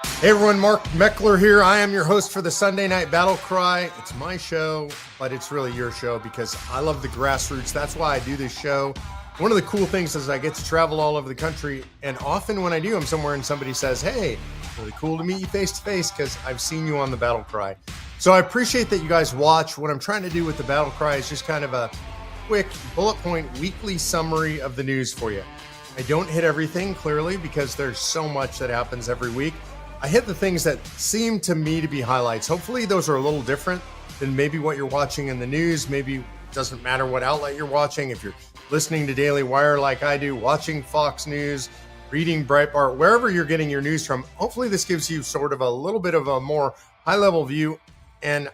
Hey everyone, Mark Meckler here. I am your host for the Sunday Night BattleCry. It's my show, but it's really your show because I love the grassroots. That's why I do this show. One of the cool things is I get to travel all over the country, and often when I do, I'm somewhere and somebody says, hey, really cool to meet you face to face because I've seen you on the BattleCry. So I appreciate that you guys watch. What I'm trying to do with the BattleCry is just kind of a quick bullet point weekly summary of the news for you. I don't hit everything, clearly, because there's so much that happens every week. I hit the things that seem to me to be highlights. Hopefully those are a little different than maybe what you're watching in the news. Maybe it doesn't matter what outlet you're watching. If you're listening to Daily Wire like I do, watching Fox News, reading Breitbart, wherever you're getting your news from, hopefully this gives you sort of a little bit of a more high-level view. And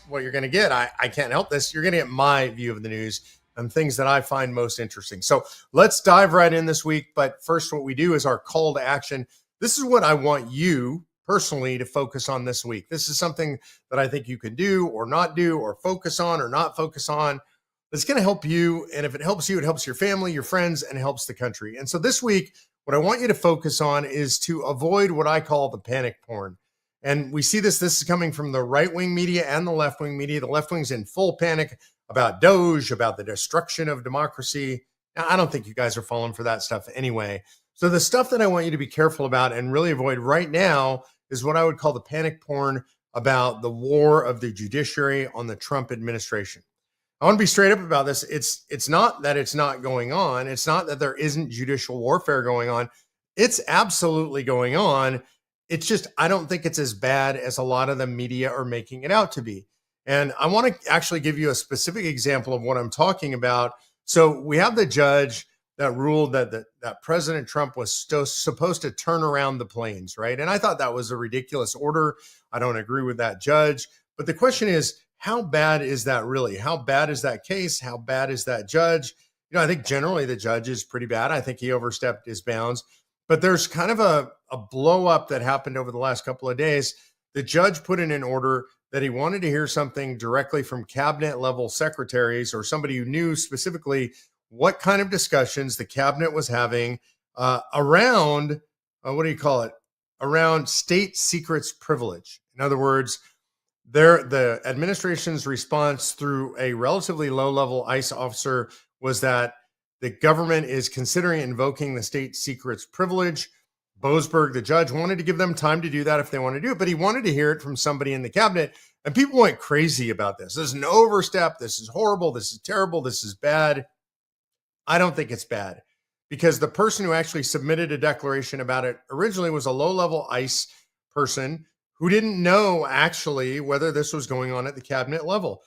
what you're going to get, I can't help this, you're going to get my view of the news and things that I find most interesting. So let's dive right in this week. But first, what we do is our call to action. This is what I want you personally to focus on this week. This is something that I think you can do or not do or focus on or not focus on. It's going to help you. And if it helps you, it helps your family, your friends, and it helps the country. And so this week, what I want you to focus on is to avoid what I call the panic porn. And we see this is coming from the right-wing media and the left-wing media. The left wing's in full panic about Doge, about the destruction of democracy. Now, I don't think you guys are falling for that stuff anyway. So the stuff that I want you to be careful about and really avoid right now is what I would call the panic porn about the war of the judiciary on the Trump administration. I want to be straight up about this. It's not that it's not going on. It's not that there isn't judicial warfare going on. It's absolutely going on. It's just, I don't think it's as bad as a lot of the media are making it out to be. And I want to actually give you a specific example of what I'm talking about. So we have the judge that ruled that President Trump was supposed to turn around the planes, right? And I thought that was a ridiculous order. I don't agree with that judge. But the question is, how bad is that really? How bad is that case? How bad is that judge? You know, I think generally the judge is pretty bad. I think he overstepped his bounds. But there's kind of a blow up that happened over the last couple of days. The judge put in an order that he wanted to hear something directly from cabinet level secretaries or somebody who knew specifically what kind of discussions the cabinet was having around, around state secrets privilege. In other words, the administration's response through a relatively low-level ICE officer was that the government is considering invoking the state secrets privilege. Boasberg, the judge, wanted to give them time to do that if they want to do it, but he wanted to hear it from somebody in the cabinet. And people went crazy about this. This is an overstep. This is horrible. This is terrible. This is bad. I don't think it's bad because the person who actually submitted a declaration about it originally was a low-level ICE person who didn't know actually whether this was going on at the cabinet level.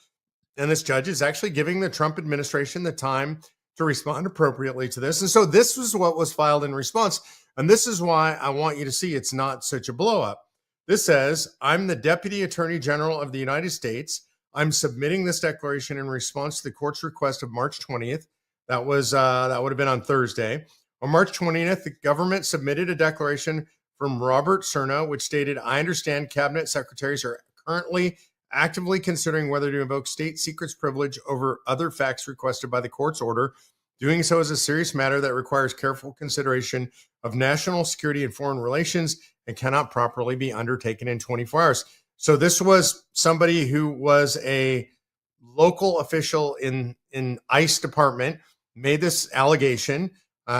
And this judge is actually giving the Trump administration the time to respond appropriately to this. And so this was what was filed in response. And this is why I want you to see it's not such a blow-up. This says, I'm the Deputy Attorney General of the United States. I'm submitting this declaration in response to the court's request of March 20th. That would have been on Thursday. On March 20th, the government submitted a declaration from Robert Cerna, which stated, I understand cabinet secretaries are currently actively considering whether to invoke state secrets privilege over other facts requested by the court's order. Doing so is a serious matter that requires careful consideration of national security and foreign relations and cannot properly be undertaken in 24 hours. So this was somebody who was a local official in ICE department, made this allegation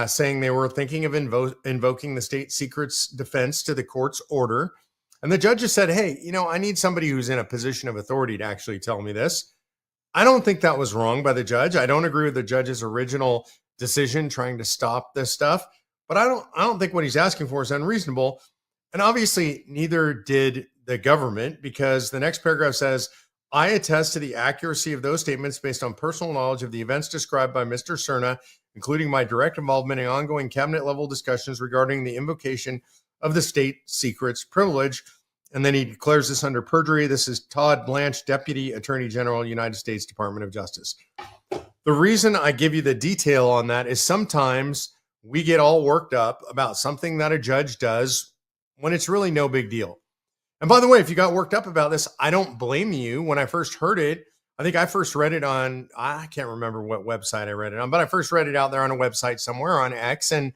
saying they were thinking of invoking the state secrets defense to the court's order. And the judge just said, hey, I need somebody who's in a position of authority to actually tell me this. I don't think that was wrong by the judge. I don't agree with the judge's original decision trying to stop this stuff, but I don't think what he's asking for is unreasonable. And obviously neither did the government, because the next paragraph says, I attest to the accuracy of those statements based on personal knowledge of the events described by Mr. Cerna, including my direct involvement in ongoing cabinet level discussions regarding the invocation of the state secrets privilege. And then he declares this under perjury. This is Todd Blanche, Deputy Attorney General, United States Department of Justice. The reason I give you the detail on that is sometimes we get all worked up about something that a judge does when it's really no big deal. And by the way, if you got worked up about this, I don't blame you. When I first heard it, I think I first read it on, I can't remember what website I read it on, but I first read it out there on a website somewhere on X. And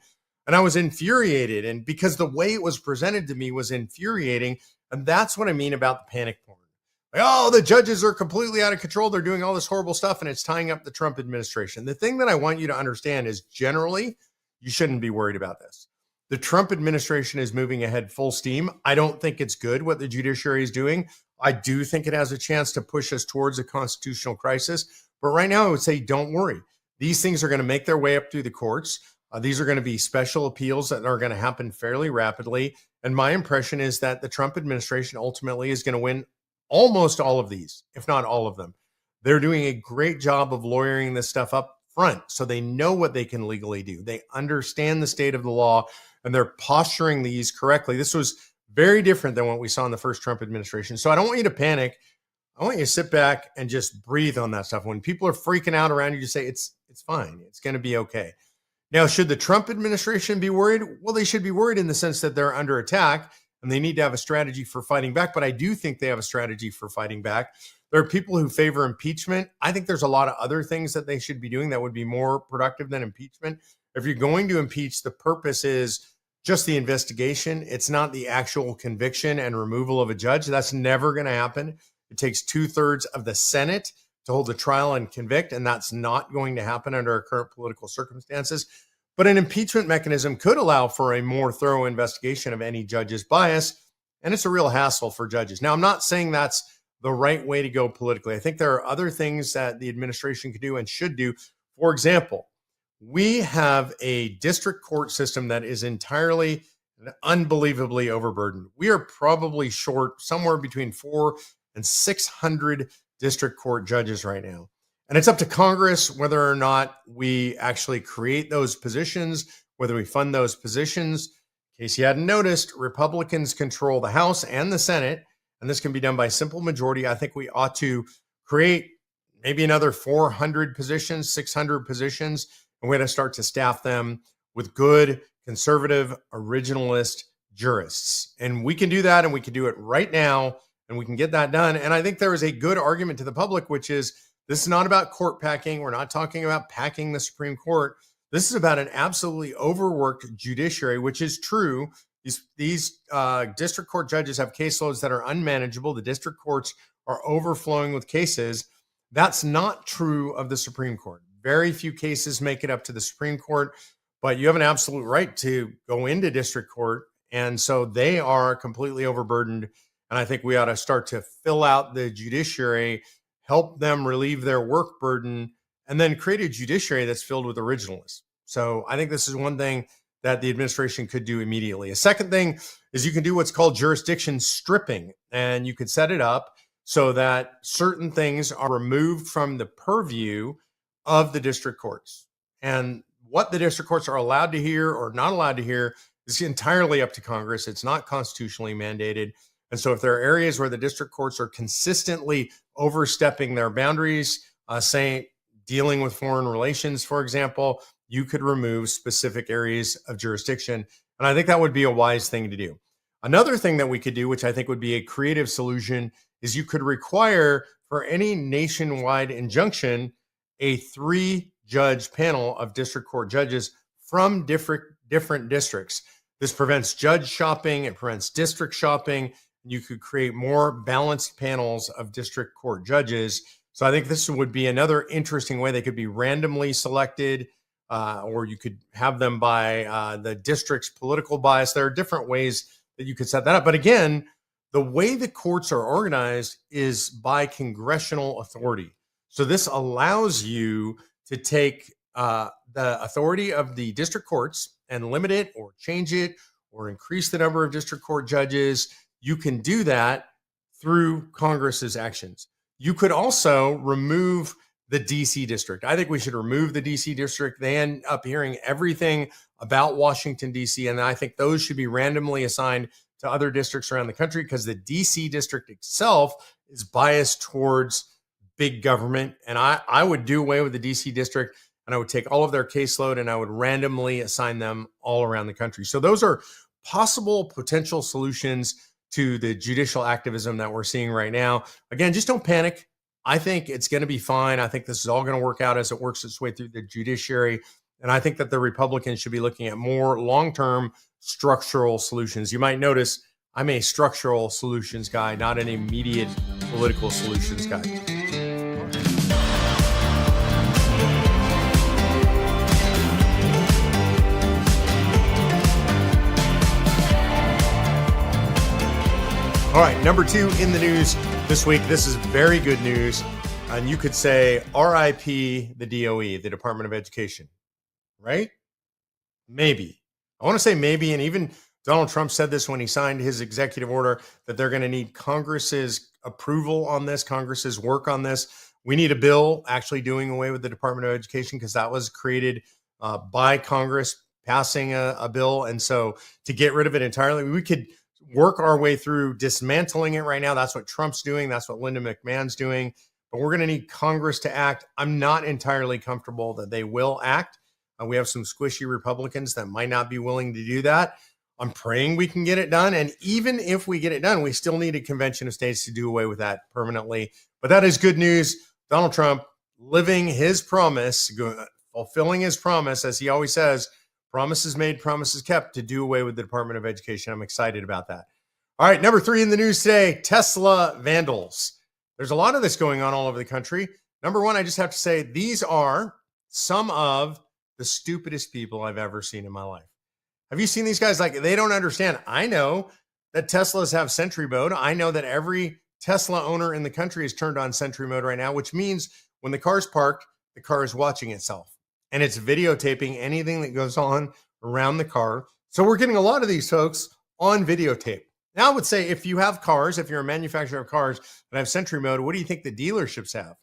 And I was infuriated. And because the way it was presented to me was infuriating. And that's what I mean about the panic porn. Like, oh, the judges are completely out of control. They're doing all this horrible stuff and it's tying up the Trump administration. The thing that I want you to understand is generally, you shouldn't be worried about this. The Trump administration is moving ahead full steam. I don't think it's good what the judiciary is doing. I do think it has a chance to push us towards a constitutional crisis. But right now, I would say don't worry. These things are going to make their way up through the courts. These are going to be special appeals that are going to happen fairly rapidly. And my impression is that the Trump administration ultimately is going to win almost all of these, if not all of them. They're doing a great job of lawyering this stuff up front so they know what they can legally do. They understand the state of the law and they're posturing these correctly. This was very different than what we saw in the first Trump administration. So I don't want you to panic. I want you to sit back and just breathe on that stuff. When people are freaking out around you, just say, it's fine. It's going to be okay. Now, should the Trump administration be worried? Well, they should be worried in the sense that they're under attack and they need to have a strategy for fighting back. But I do think they have a strategy for fighting back. There are people who favor impeachment. I think there's a lot of other things that they should be doing that would be more productive than impeachment. If you're going to impeach, the purpose is just the investigation. It's not the actual conviction and removal of a judge. That's never going to happen. It takes 2/3 of the Senate to hold the trial and convict, and that's not going to happen under our current political circumstances. But an impeachment mechanism could allow for a more thorough investigation of any judge's bias, and it's a real hassle for judges. Now, I'm not saying that's the right way to go politically. I think there are other things that the administration could do and should do. For example, we have a district court system that is entirely and unbelievably overburdened. We are probably short somewhere between 400 and 600 district court judges right now. And it's up to Congress whether or not we actually create those positions, whether we fund those positions. In case you hadn't noticed, Republicans control the House and the Senate, and this can be done by simple majority. I think we ought to create maybe another 400 positions, 600 positions, and we're going to start to staff them with good, conservative, originalist jurists. And we can do that, and we can do it right now, and we can get that done. And I think there is a good argument to the public, which is this is not about court packing. We're not talking about packing the Supreme Court. This is about an absolutely overworked judiciary, which is true. These district court judges have caseloads that are unmanageable. The district courts are overflowing with cases. That's not true of the Supreme Court. Very few cases make it up to the Supreme Court, but you have an absolute right to go into district court. And so they are completely overburdened. And I think we ought to start to fill out the judiciary, help them relieve their work burden, and then create a judiciary that's filled with originalists. So I think this is one thing that the administration could do immediately. A second thing is you can do what's called jurisdiction stripping, and you could set it up so that certain things are removed from the purview of the district courts. And what the district courts are allowed to hear or not allowed to hear is entirely up to Congress. It's not constitutionally mandated. And so if there are areas where the district courts are consistently overstepping their boundaries, say dealing with foreign relations, for example, you could remove specific areas of jurisdiction. And I think that would be a wise thing to do. Another thing that we could do, which I think would be a creative solution, is you could require for any nationwide injunction a 3-judge panel of district court judges from different districts. This prevents judge shopping. It prevents district shopping. You could create more balanced panels of district court judges. So I think this would be another interesting way. They could be randomly selected, or you could have them by the district's political bias. There are different ways that you could set that up. But again, the way the courts are organized is by congressional authority. So this allows you to take the authority of the district courts and limit it or change it or increase the number of district court judges. You can do that through Congress's actions. You could also remove the DC district. I think we should remove the DC district. They end up hearing everything about Washington, DC, and I think those should be randomly assigned to other districts around the country because the DC district itself is biased towards big government. And I would do away with the DC district, and I would take all of their caseload and I would randomly assign them all around the country. So those are possible potential solutions to the judicial activism that we're seeing right now. Again, just don't panic. I think it's going to be fine. I think this is all going to work out as it works its way through the judiciary. And I think that the Republicans should be looking at more long-term structural solutions. You might notice I'm a structural solutions guy, not an immediate political solutions guy. All right, number 2 in the news this week. This is very good news. And you could say RIP the DOE, the Department of Education, right? Maybe. I want to say maybe. And even Donald Trump said this when he signed his executive order, that they're going to need Congress's approval on this, Congress's work on this. We need a bill actually doing away with the Department of Education because that was created by Congress passing a bill. And so to get rid of it entirely, we could work our way through dismantling it right now. That's what Trump's doing. That's what Linda McMahon's doing. But we're going to need Congress to act. I'm not entirely comfortable that they will act. We have some squishy Republicans that might not be willing to do that. I'm praying we can get it done. And even if we get it done, we still need a convention of states to do away with that permanently. But that is good news. Donald Trump living his promise, fulfilling his promise, as he always says, promises made, promises kept, to do away with the Department of Education. I'm excited about that. All right, number 3 in the news today, Tesla vandals. There's a lot of this going on all over the country. Number 1, I just have to say, these are some of the stupidest people I've ever seen in my life. Have you seen these guys? Like, they don't understand. I know that Teslas have Sentry mode. I know that every Tesla owner in the country is turned on Sentry mode right now, which means when the car's parked, the car is watching itself. And it's videotaping anything that goes on around the car. So we're getting a lot of these folks on videotape. Now, I would say if you have cars, if you're a manufacturer of cars that have Sentry mode, what do you think the dealerships have?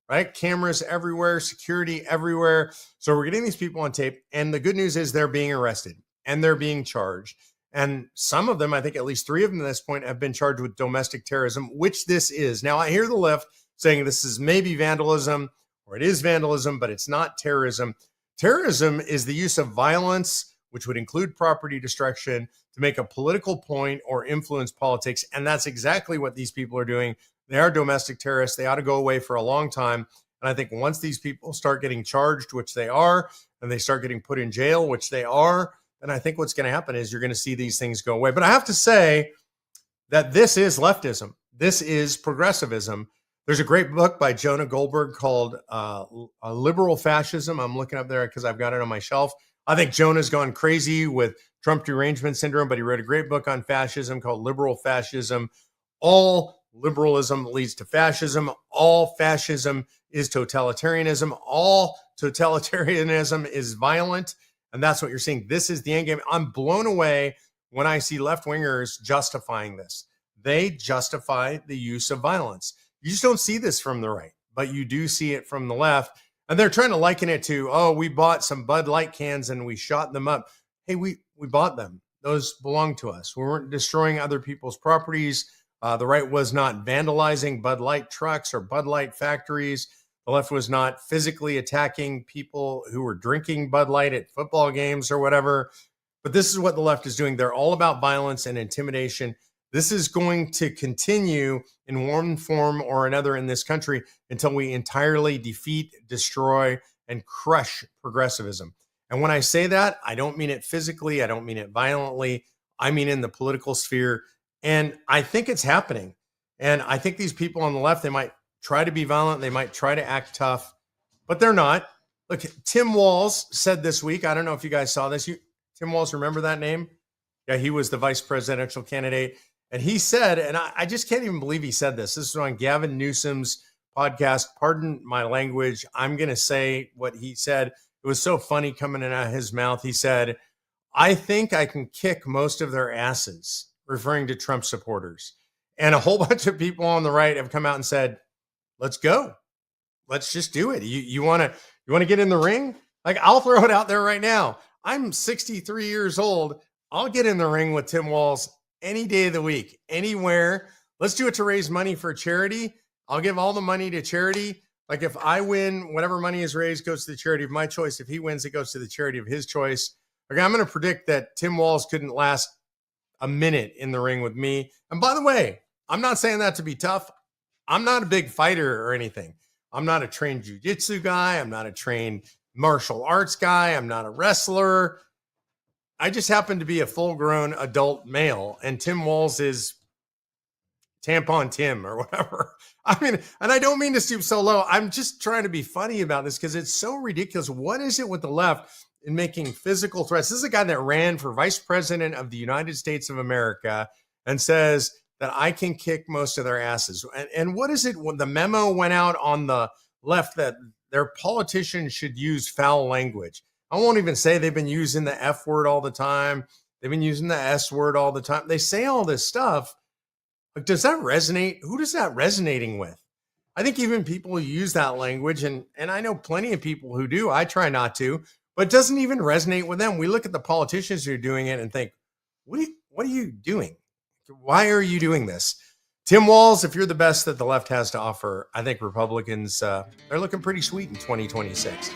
Right? Cameras everywhere, security everywhere. So we're getting these people on tape. And the good news is they're being arrested and they're being charged. And some of them, I think at least 3 of them at this point, have been charged with domestic terrorism, which this is. Now, I hear the left saying this is maybe vandalism, or it is vandalism, but it's not terrorism. Terrorism is the use of violence, which would include property destruction, to make a political point or influence politics. And that's exactly what these people are doing. They are domestic terrorists. They ought to go away for a long time. And I think once these people start getting charged, which they are, and they start getting put in jail, which they are, then I think what's going to happen is you're going to see these things go away. But I have to say that this is leftism. This is progressivism. There's a great book by Jonah Goldberg called Liberal Fascism. I'm looking up there because I've got it on my shelf. I think Jonah's gone crazy with Trump derangement syndrome, but he wrote a great book on fascism called Liberal Fascism. All liberalism leads to fascism. All fascism is totalitarianism. All totalitarianism is violent. And that's what you're seeing. This is the end game. I'm blown away when I see left-wingers justifying this. They justify the use of violence. You just don't see this from the right, but you do see it from the left. And they're trying to liken it to, oh, we bought some Bud Light cans and we shot them up. Hey, we bought them. Those belong to us. We weren't destroying other people's properties. The right was not vandalizing Bud Light trucks or Bud Light factories. The left was not physically attacking people who were drinking Bud Light at football games or whatever. But this is what the left is doing. They're all about violence and intimidation. This is going to continue in one form or another in this country until we entirely defeat, destroy, and crush progressivism. And when I say that, I don't mean it physically. I don't mean it violently. I mean in the political sphere. And I think it's happening. And I think these people on the left, they might try to be violent. They might try to act tough, but they're not. Look, Tim Walz said this week, I don't know if you guys saw this. Tim Walz, remember that name? Yeah, he was the vice presidential candidate. And he said, and I just can't even believe he said this. This is on Gavin Newsom's podcast. Pardon my language. I'm going to say what he said. It was so funny coming out of his mouth. He said, I think I can kick most of their asses, referring to Trump supporters. And a whole bunch of people on the right have come out and said, let's go. Let's just do it. You want to get in the ring? Like, I'll throw it out there right now. I'm 63 years old. I'll get in the ring with Tim Walz any day of the week, anywhere. Let's do it to raise money for charity. I'll give all the money to charity. Like, if I win, whatever money is raised goes to the charity of my choice. If he wins, it goes to the charity of his choice. Okay, I'm going to predict that Tim Walz couldn't last a minute in the ring with me. And by the way, I'm not saying that to be tough. I'm not a big fighter or anything. I'm not a trained jiu-jitsu guy. I'm not a trained martial arts guy. I'm not a wrestler. I just happen to be a full-grown adult male, and Tim Walz is tampon Tim or whatever. I mean, and I don't mean to stoop so low. I'm just trying to be funny about this because it's so ridiculous. What is it with the left in making physical threats? This is a guy that ran for vice president of the United States of America and says that I can kick most of their asses. And what is it when the memo went out on the left that their politicians should use foul language? I won't even say they've been using the F word all the time. They've been using the S word all the time. They say all this stuff. Like, does that resonate? Who does that resonating with? I think even people who use that language, and I know plenty of people who do, I try not to, but it doesn't even resonate with them. We look at the politicians who are doing it and think, what are you doing? Why are you doing this? Tim Walz, if you're the best that the left has to offer, I think Republicans, they're looking pretty sweet in 2026.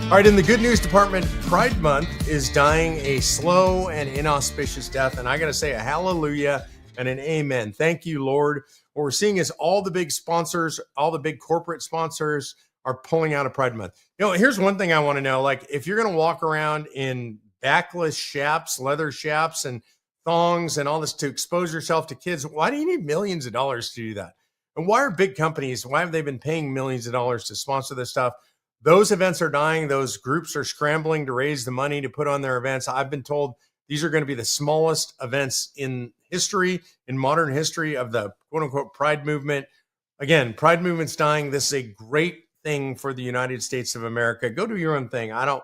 All right, in the good news department, Pride Month is dying a slow and inauspicious death. And I got to say a hallelujah and an amen. Thank you, Lord. What we're seeing is all the big sponsors, all the big corporate sponsors are pulling out of Pride Month. You know, here's one thing I want to know. Like, if you're going to walk around in backless chaps, leather chaps, and thongs and all this to expose yourself to kids, why do you need millions of dollars to do that? And why are big companies, why have they been paying millions of dollars to sponsor this stuff? Those events are dying. Those groups are scrambling to raise the money to put on their events. I've been told these are going to be the smallest events in history, in modern history of the quote unquote Pride movement. Again, Pride movement's dying. This is a great thing for the United States of America. Go do your own thing. I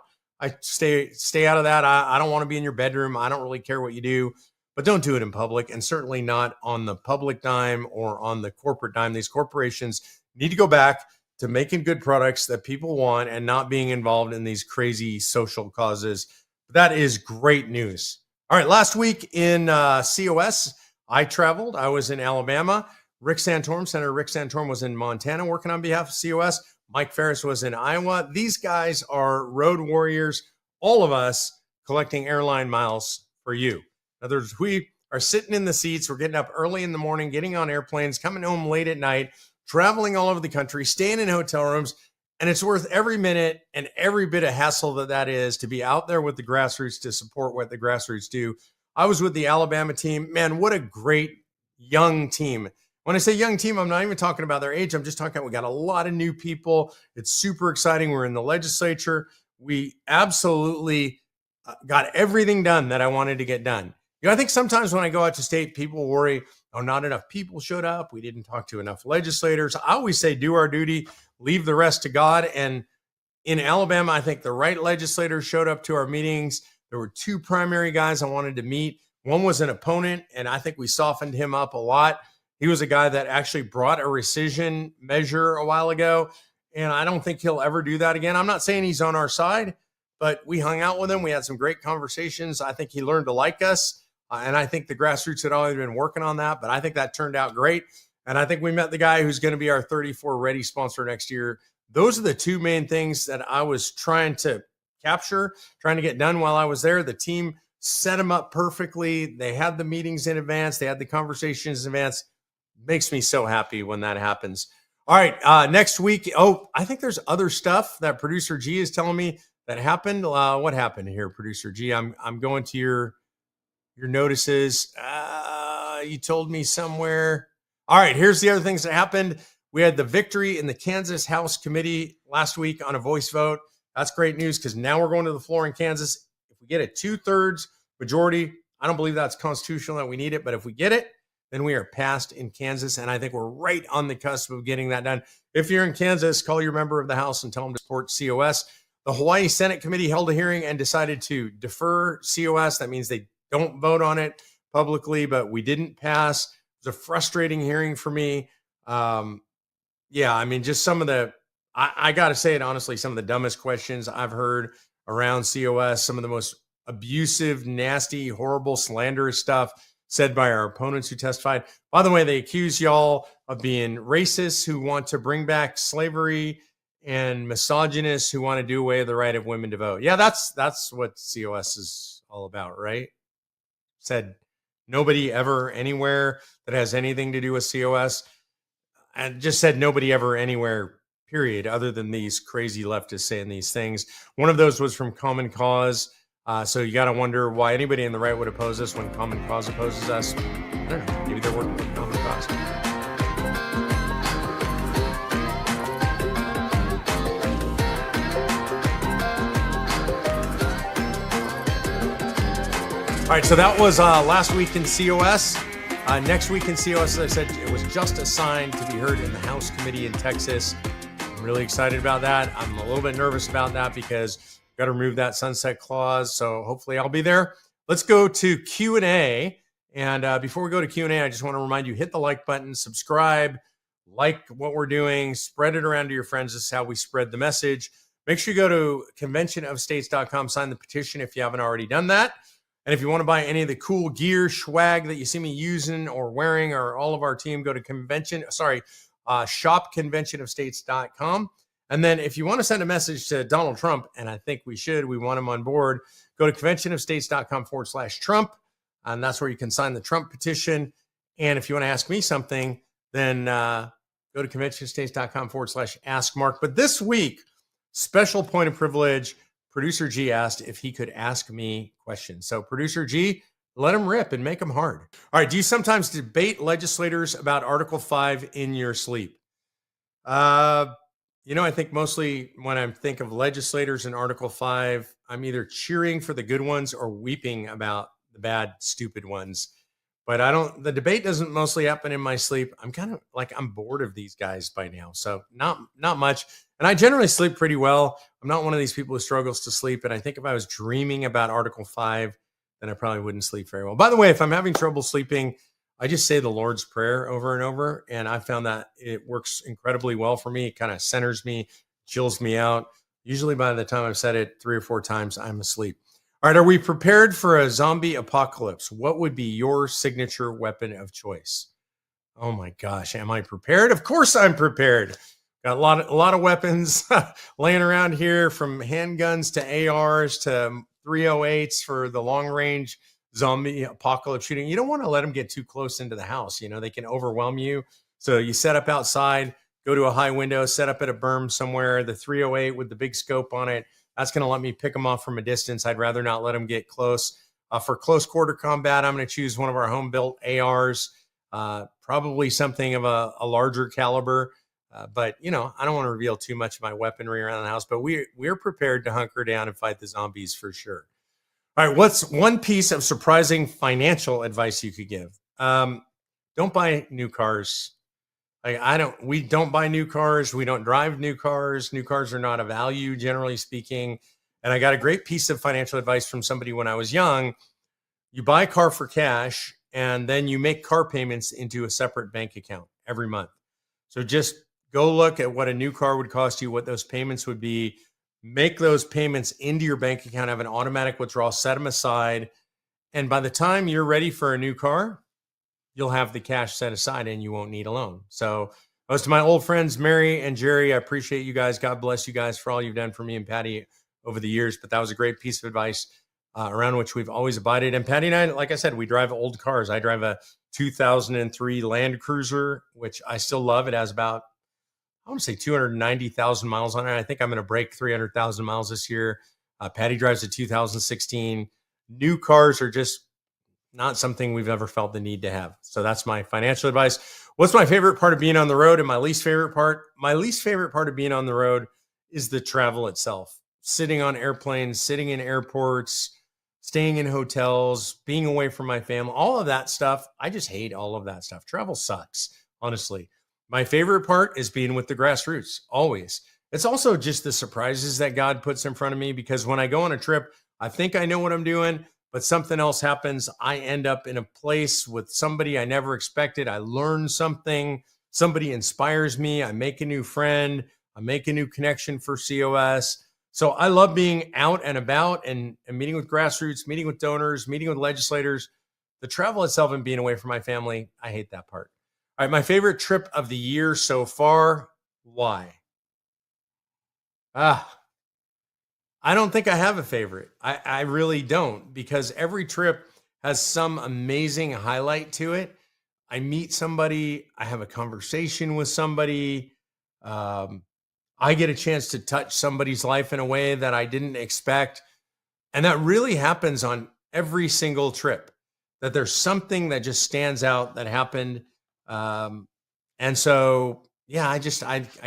stay out of that. I don't want to be in your bedroom. I don't really care what you do, but don't do it in public, and certainly not on the public dime or on the corporate dime. These corporations need to go back to making good products that people want and not being involved in these crazy social causes. That is great news. All right, last week in COS, I traveled. I was in Alabama. Senator Rick Santorum was in Montana working on behalf of COS. Mike Ferris was in Iowa. These guys are road warriors, all of us collecting airline miles for you. In other words, we are sitting in the seats. We're getting up early in the morning, getting on airplanes, coming home late at night, traveling all over the country, staying in hotel rooms, and it's worth every minute and every bit of hassle that is to be out there with the grassroots to support what the grassroots do. I was with the Alabama team. Man, what a great young team. When I say young team, I'm not even talking about their age. I'm just talking about we got a lot of new people. It's super exciting. We're in the legislature. We absolutely got everything done that I wanted to get done. You know, I think sometimes when I go out to state, people worry, oh, not enough people showed up. We didn't talk to enough legislators. I always say, do our duty, leave the rest to God. And in Alabama, I think the right legislators showed up to our meetings. There were two primary guys I wanted to meet. One was an opponent, and I think we softened him up a lot. He was a guy that actually brought a rescission measure a while ago, and I don't think he'll ever do that again. I'm not saying he's on our side, but we hung out with him. We had some great conversations. I think he learned to like us. And I think the grassroots had already been working on that, but I think that turned out great. And I think we met the guy who's going to be our 34 Ready sponsor next year. Those are the two main things that I was trying to capture, trying to get done while I was there. The team set them up perfectly. They had the meetings in advance. They had the conversations in advance. Makes me so happy when that happens. All right, next week. Oh, I think there's other stuff that Producer G is telling me that happened. What happened here, Producer G? I'm going to your notices. You told me somewhere. All right, here's the other things that happened. We had the victory in the Kansas House Committee last week on a voice vote. That's great news because now we're going to the floor in Kansas. If we get a 2/3 majority, I don't believe that's constitutional that we need it, but if we get it, then we are passed in Kansas, and I think we're right on the cusp of getting that done. If you're in Kansas, call your member of the House and tell them to support COS. The Hawaii Senate Committee held a hearing and decided to defer COS. That means they don't vote on it publicly, but we didn't pass. It was a frustrating hearing for me. Yeah, I mean, just some of the, I got to say it honestly, some of the dumbest questions I've heard around COS, some of the most abusive, nasty, horrible, slanderous stuff said by our opponents who testified. By the way, they accuse y'all of being racists who want to bring back slavery and misogynists who want to do away with the right of women to vote. Yeah, that's what COS is all about, right? said nobody ever anywhere that has anything to do with COS, and just said nobody ever anywhere, period, other than these crazy leftists saying these things. One of those was from Common Cause. So you got to wonder why anybody in the right would oppose us when Common Cause opposes us. I don't know. Maybe they're working with Common Cause. All right, so that was last week in COS. Next week in COS, as I said, it was just assigned to be heard in the House Committee in Texas. I'm really excited about that. I'm a little bit nervous about that because we've got to remove that sunset clause. So hopefully I'll be there. Let's go to Q&A. And before we go to Q&A, I just want to remind you, hit the like button, subscribe, like what we're doing, spread it around to your friends. This is how we spread the message. Make sure you go to conventionofstates.com, sign the petition if you haven't already done that. And if you want to buy any of the cool gear, swag that you see me using or wearing, or all of our team, go to shopconventionofstates.com. And then if you want to send a message to Donald Trump, and I think we want him on board, go to conventionofstates.com/Trump. And that's where you can sign the Trump petition. And if you want to ask me something, then go to conventionofstates.com/askmark. But this week, special point of privilege, Producer G asked if he could ask me questions. So Producer G, let him rip and make them hard. All right. Do you sometimes debate legislators about Article 5 in your sleep? I think mostly when I think of legislators in Article 5, I'm either cheering for the good ones or weeping about the bad, stupid ones. But the debate doesn't mostly happen in my sleep. I'm kind of like, I'm bored of these guys by now. So not much. And I generally sleep pretty well. I'm not one of these people who struggles to sleep. And I think if I was dreaming about Article 5, then I probably wouldn't sleep very well. By the way, if I'm having trouble sleeping, I just say the Lord's Prayer over and over. And I found that it works incredibly well for me. It kind of centers me, chills me out. Usually by the time I've said it 3 or 4 times, I'm asleep. All right, are we prepared for a zombie apocalypse? What would be your signature weapon of choice? Oh my gosh, am I prepared? Of course I'm prepared. Got a lot of weapons laying around here, from handguns to ARs to 308s for the long range zombie apocalypse shooting. You don't want to let them get too close into the house. They can overwhelm you. So you set up outside, go to a high window, set up at a berm somewhere, the 308 with the big scope on it. That's going to let me pick them off from a distance. I'd rather not let them get close. For close quarter combat, I'm going to choose one of our home built ARs, probably something of a larger caliber. But I don't want to reveal too much of my weaponry around the house, but we're prepared to hunker down and fight the zombies for sure. All right. What's one piece of surprising financial advice you could give? Don't buy new cars. We don't buy new cars. We don't drive new cars. New cars are not a value, generally speaking. And I got a great piece of financial advice from somebody when I was young. You buy a car for cash, and then you make car payments into a separate bank account every month. So just go look at what a new car would cost you, what those payments would be, make those payments into your bank account, have an automatic withdrawal, set them aside. And by the time you're ready for a new car, you'll have the cash set aside and you won't need a loan. So most of my old friends, Mary and Jerry, I appreciate you guys. God bless you guys for all you've done for me and Patty over the years. But that was a great piece of advice around which we've always abided. And Patty and I, like I said, we drive old cars. I drive a 2003 Land Cruiser, which I still love. It has about, I want to say 290,000 miles on it. I think I'm going to break 300,000 miles this year. Patty drives a 2016. New cars are just not something we've ever felt the need to have. So that's my financial advice. What's my favorite part of being on the road and my least favorite part? My least favorite part of being on the road is the travel itself. Sitting on airplanes, sitting in airports, staying in hotels, being away from my family, all of that stuff. I just hate all of that stuff. Travel sucks, honestly. My favorite part is being with the grassroots, always. It's also just the surprises that God puts in front of me, because when I go on a trip, I think I know what I'm doing, but something else happens. I end up in a place with somebody I never expected. I learn something. Somebody inspires me. I make a new friend. I make a new connection for COS. So I love being out and about and meeting with grassroots, meeting with donors, meeting with legislators. The travel itself and being away from my family, I hate that part. All right, my favorite trip of the year so far. Why? I don't think I have a favorite. I really don't, because every trip has some amazing highlight to it. I meet somebody, I have a conversation with somebody, um, I get a chance to touch somebody's life in a way that I didn't expect. And that really happens on every single trip, that there's something that just stands out that happened. Um, and so, yeah, I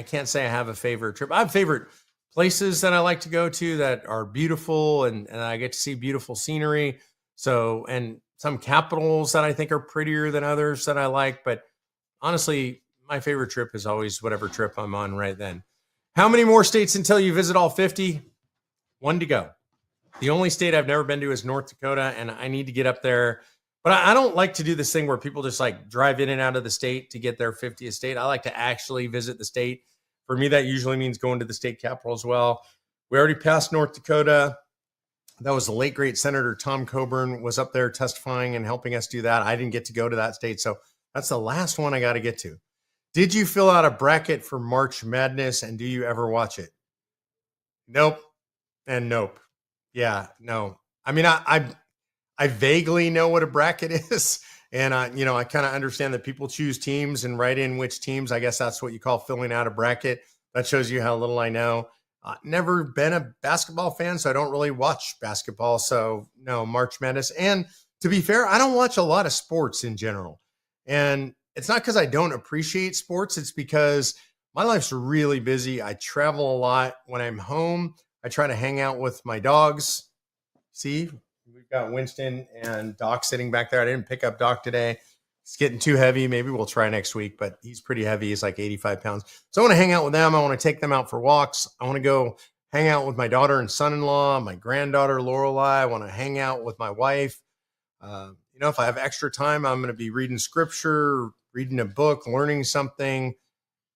can't say I have a favorite trip. I have favorite places that I like to go to that are beautiful, and I get to see beautiful scenery. So, and some capitals that I think are prettier than others that I like. But honestly, my favorite trip is always whatever trip I'm on right then. How many more states until you visit all 50? One to go. The only state I've never been to is North Dakota, and I need to get up there. But I don't like to do this thing where people just like drive in and out of the state to get their 50th state. I like to actually visit the state. For me, that usually means going to the state capital as well. We already passed North Dakota. That was the late, great Senator Tom Coburn was up there testifying and helping us do that. I didn't get to go to that state. So that's the last one I got to get to. Did you fill out a bracket for March Madness, and do you ever watch it? Nope. And nope. Yeah, no. I mean, I vaguely know what a bracket is, and I kind of understand that people choose teams and write in which teams. I guess that's what you call filling out a bracket. That shows you how little I know. Never been a basketball fan, so I don't really watch basketball. So no, March Madness. And to be fair, I don't watch a lot of sports in general. And it's not because I don't appreciate sports. It's because my life's really busy. I travel a lot. When I'm home, I try to hang out with my dogs. See, we've got Winston and Doc sitting back there. I didn't pick up Doc today. It's getting too heavy. Maybe we'll try next week, but he's pretty heavy. He's like 85 pounds. So I want to hang out with them. I want to take them out for walks. I want to go hang out with my daughter and son-in-law, my granddaughter, Lorelei. I want to hang out with my wife. If I have extra time, I'm going to be reading scripture, reading a book, learning something.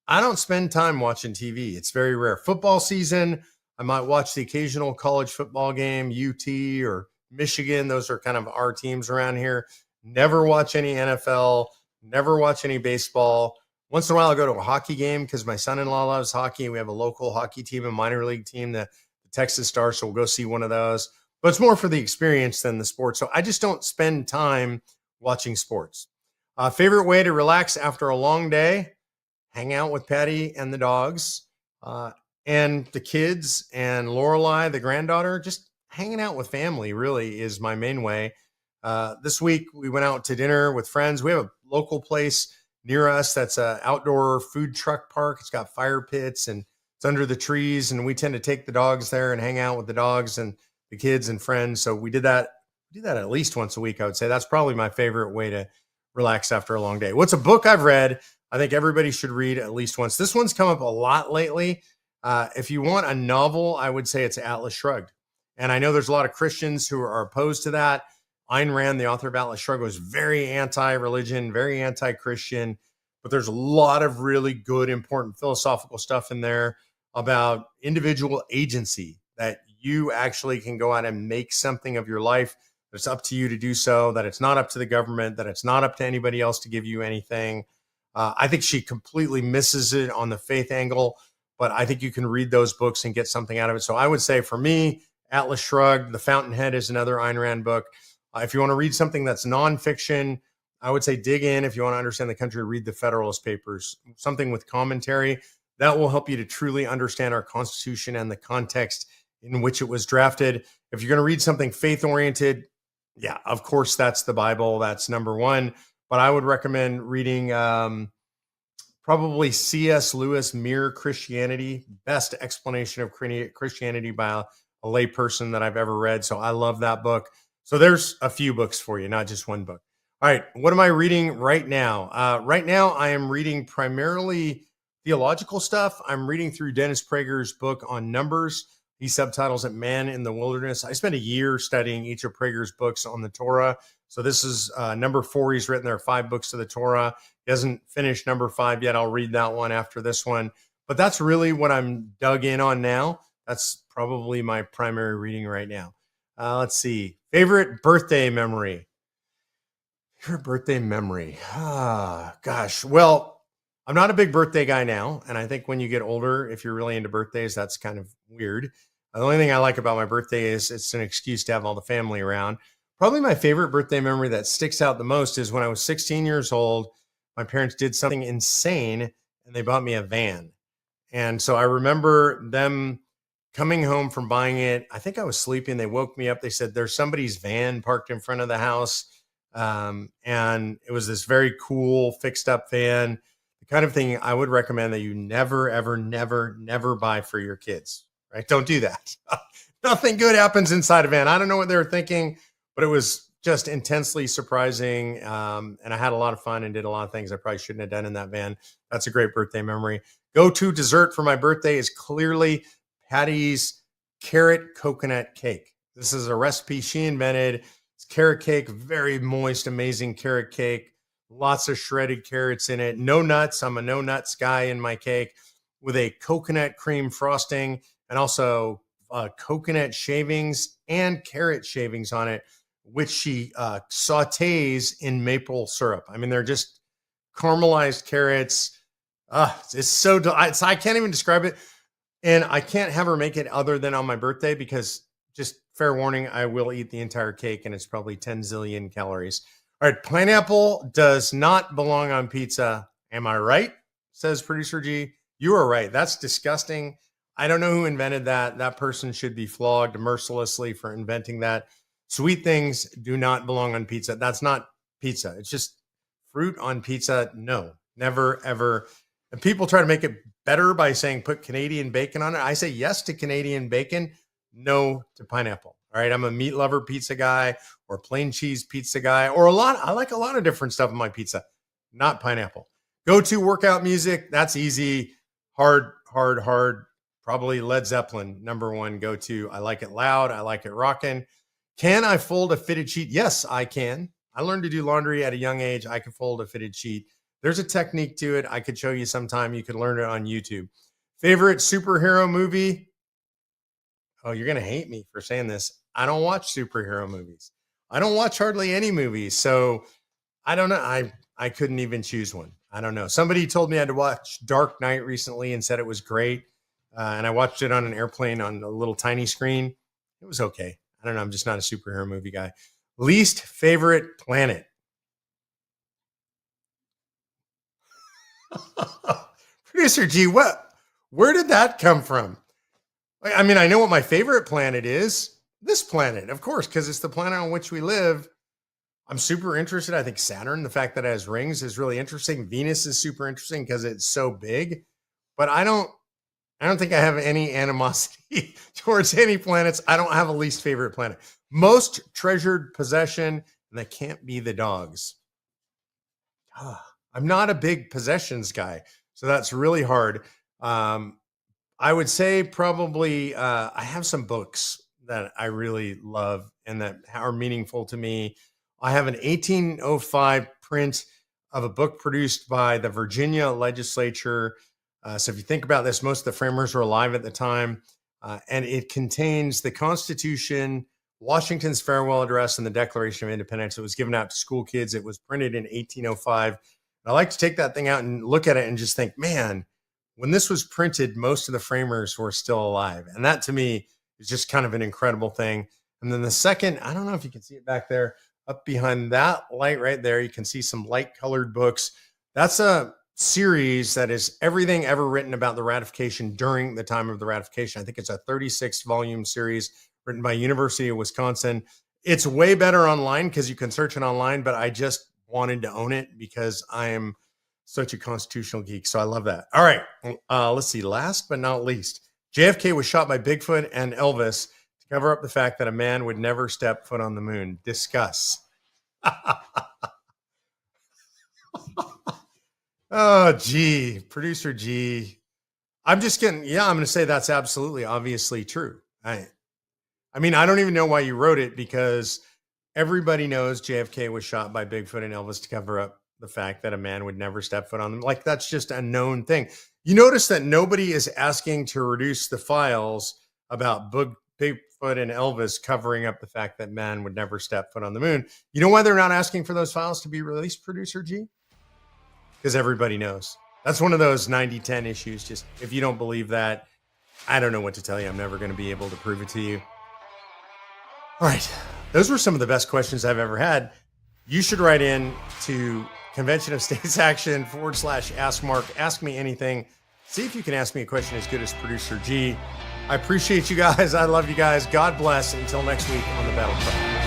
I don't spend time watching TV. It's very rare. Football season, I might watch the occasional college football game, UT or Michigan. Those are kind of our teams around here. Never watch any NFL, never watch any baseball. Once in a while, I'll go to a hockey game because my son-in-law loves hockey. We have a local hockey team, a minor league team, the Texas Stars, so we'll go see one of those. But it's more for the experience than the sport. So I just don't spend time watching sports. Favorite way to relax after a long day? Hang out with Patty and the dogs and the kids and Lorelei, the granddaughter. Just hanging out with family really is my main way. This week, we went out to dinner with friends. We have a local place near us that's an outdoor food truck park. It's got fire pits and it's under the trees. And we tend to take the dogs there and hang out with the dogs and the kids and friends. So we did that. We do that at least once a week, I would say. That's probably my favorite way to relax after a long day. What's a book I've read I think everybody should read at least once? This one's come up a lot lately. If you want a novel, I would say it's Atlas Shrugged. And I know there's a lot of Christians who are opposed to that. Ayn Rand, the author of Atlas Shrugged, was very anti-religion, very anti-Christian, but there's a lot of really good, important philosophical stuff in there about individual agency, that you actually can go out and make something of your life. It's up to you to do so, that it's not up to the government, that it's not up to anybody else to give you anything. I think she completely misses it on the faith angle, but I think you can read those books and get something out of it. So I would say for me, Atlas Shrugged, The Fountainhead is another Ayn Rand book. If you want to read something that's nonfiction, I would say dig in. If you want to understand the country, read the Federalist Papers, something with commentary. That will help you to truly understand our Constitution and the context in which it was drafted. If you're going to read something faith-oriented, yeah, of course, that's the Bible. That's number one. But I would recommend reading probably C.S. Lewis, Mere Christianity, best explanation of Christianity by a lay person that I've ever read. So I love that book. So there's a few books for you, not just one book. All right, what am I reading right now? Right now, I am reading primarily theological stuff. I'm reading through Dennis Prager's book on Numbers. He subtitles it Man in the Wilderness. I spent a year studying each of Prager's books on the Torah. So this is number 4. He's written there are 5 books of the Torah. He hasn't finished number 5 yet. I'll read that one after this one. But that's really what I'm dug in on now. That's probably my primary reading right now. Let's see. Favorite birthday memory. Favorite birthday memory. Gosh. Well, I'm not a big birthday guy now. And I think when you get older, if you're really into birthdays, that's kind of weird. The only thing I like about my birthday is it's an excuse to have all the family around. Probably my favorite birthday memory that sticks out the most is when I was 16 years old. My parents did something insane and they bought me a van. And so I remember them coming home from buying it. I think I was sleeping. They woke me up. They said, "There's somebody's van parked in front of the house." And it was this very cool fixed up van, the kind of thing I would recommend that you never, ever, never, never buy for your kids, right? Don't do that. Nothing good happens inside a van. I don't know what they were thinking, but it was just intensely surprising. And I had a lot of fun and did a lot of things I probably shouldn't have done in that van. That's a great birthday memory. Go-to dessert for my birthday is clearly Patty's carrot coconut cake. This is a recipe she invented. It's carrot cake, very moist, amazing carrot cake. Lots of shredded carrots in it. No nuts. I'm a no nuts guy in my cake, with a coconut cream frosting and also coconut shavings and carrot shavings on it, which she sautés in maple syrup. I mean, they're just caramelized carrots. It's so I can't even describe it. And I can't have her make it other than on my birthday, because, just fair warning, I will eat the entire cake and it's probably 10 zillion calories. All right, pineapple does not belong on pizza. Am I right? Says producer G. You are right. That's disgusting. I don't know who invented that. That person should be flogged mercilessly for inventing that. Sweet things do not belong on pizza. That's not pizza. It's just fruit on pizza. No, never, ever. And people try to make it better by saying put Canadian bacon on it. I say yes to Canadian bacon, no to pineapple. All right. I'm a meat lover pizza guy, or plain cheese pizza guy, or I like a lot of different stuff on my pizza, not pineapple. Go-to workout music. That's easy. Hard. Probably Led Zeppelin, number one go-to. I like it loud. I like it rocking. Can I fold a fitted sheet? Yes, I can. I learned to do laundry at a young age. I can fold a fitted sheet. There's a technique to it. I could show you sometime. You could learn it on YouTube. Favorite superhero movie? Oh, you're going to hate me for saying this. I don't watch superhero movies. I don't watch hardly any movies. So I don't know. I couldn't even choose one. I don't know. Somebody told me I had to watch Dark Knight recently and said it was great. And I watched it on an airplane on a little tiny screen. It was okay. I don't know. I'm just not a superhero movie guy. Least favorite planet? Producer G, where did that come from? I mean, I know what my favorite planet is. This planet, of course, because it's the planet on which we live. I'm super interested. I think Saturn, the fact that it has rings, is really interesting. Venus is super interesting because it's so big. But I don't think I have any animosity towards any planets. I don't have a least favorite planet. Most treasured possession, and that can't be the dogs. I'm not a big possessions guy, so that's really hard. I would say probably I have some books that I really love and that are meaningful to me. I have an 1805 print of a book produced by the Virginia legislature. So if you think about this, most of the framers were alive at the time, and it contains the Constitution, Washington's farewell address, and the Declaration of Independence. It was given out to school kids. It was printed in 1805. I like to take that thing out and look at it and just think, man, when this was printed, most of the framers were still alive. And that to me is just kind of an incredible thing. And then the second, I don't know if you can see it back there, up behind that light right there, you can see some light colored books. That's a series that is everything ever written about the ratification during the time of the ratification. I think it's a 36 volume series written by University of Wisconsin. It's way better online because you can search it online, but I just wanted to own it because I am such a constitutional geek. So I love that. All right. Let's see. Last but not least, JFK was shot by Bigfoot and Elvis to cover up the fact that a man would never step foot on the moon. Discuss. Oh, gee, producer G. I'm just kidding. Yeah, I'm going to say that's absolutely, obviously true. I mean, I don't even know why you wrote it, because everybody knows JFK was shot by Bigfoot and Elvis to cover up the fact that a man would never step foot on them. Like, that's just a known thing. You notice that nobody is asking to reduce the files about Bigfoot and Elvis covering up the fact that man would never step foot on the moon. You know why they're not asking for those files to be released, producer G? Because everybody knows. That's one of those 90-10 issues. Just if you don't believe that, I don't know what to tell you. I'm never going to be able to prove it to you. All right. Those were some of the best questions I've ever had. You should write in to Convention of States Action /Ask Mark. Ask me anything. See if you can ask me a question as good as Producer G. I appreciate you guys. I love you guys. God bless. Until next week on the BattleCry.